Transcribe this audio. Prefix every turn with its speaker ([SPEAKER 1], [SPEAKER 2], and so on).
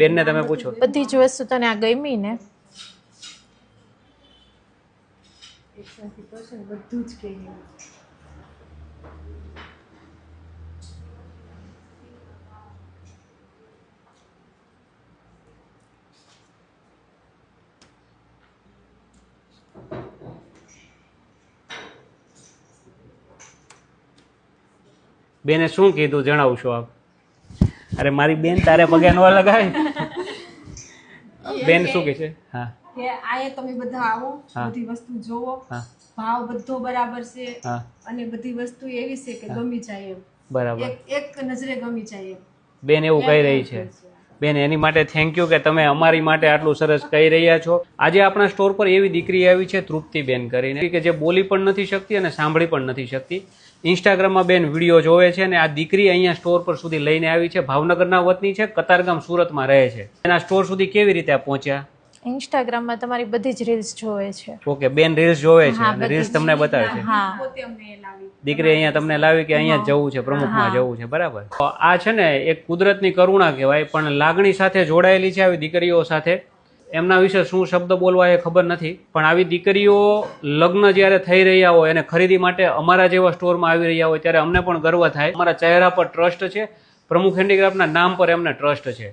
[SPEAKER 1] બેન ને તમે પૂછો
[SPEAKER 2] બધી જ વસ્તુ તને આ ગમી ને?
[SPEAKER 3] બધું જ કહીએ.
[SPEAKER 1] બેને શું કીધું જણાવશો આપ? અરે મારી બેન તારે પગે ન લગાય. બેન શું કે છે? હા
[SPEAKER 3] કે આયે તમે બધા આવો, બધી વસ્તુ જોવો, ભાવ બધો બરાબર છે અને બધી વસ્તુ એવી છે કે ગમી જાય એમ.
[SPEAKER 1] બરાબર,
[SPEAKER 3] એક નજરે ગમી જાય એમ.
[SPEAKER 1] બેન એવું કહી રહી છે. બેન એની માટે થેન્ક યુ કે તમે અમારી માટે આટલું સરસ કહી રહ્યા છો. આજે આપણા સ્ટોર પર એવી દીકરી આવી છે તૃપ્તિબેન કરીને કે જે બોલી પણ નથી શકતી અને સાંભળી પણ નથી શકતી. ઇન્સ્ટાગ્રામમાં બેન વિડીયો જોવે છે અને આ દીકરી અહીંયા સ્ટોર પર સુધી લઈને આવી છે. ભાવનગરના વતની છે, કતારગામ સુરતમાં રહે છે. એના સ્ટોર સુધી કેવી રીતે પહોંચ્યા?
[SPEAKER 2] ઇન્સ્ટાગ્રામમાં તમારી બધી જ રીલ્સ જોવે છે.
[SPEAKER 1] ઓકે, બેન રીલ્સ જોવે છે અને રીલ્સ તમને બતાવે છે.
[SPEAKER 2] હા,
[SPEAKER 3] પોતે અમને લાવી
[SPEAKER 1] દીકરી અહીંયા તમને લાવી કે અહીંયા જવું છે, પ્રમુખમાં જવું છે. બરાબર. તો આ છે ને એક કુદરતની કરુણા કહેવાય, પણ લાગણી સાથે જોડાયેલી છે આવી દીકરીઓ સાથે. એમના વિશે શું શબ્દ બોલવા એ ખબર નથી, પણ આવી દીકરીઓ લગ્ન જ્યારે થઈ રહ્યા હોય અને ખરીદી માટે અમારા જેવા સ્ટોરમાં આવી રહ્યા હોય ત્યારે અમને પણ ગર્વ થાય. અમારા ચહેરા પર ટ્રસ્ટ છે, પ્રમુખ હેન્ડીક્રાફ્ટના નામ પર એમને ટ્રસ્ટ છે.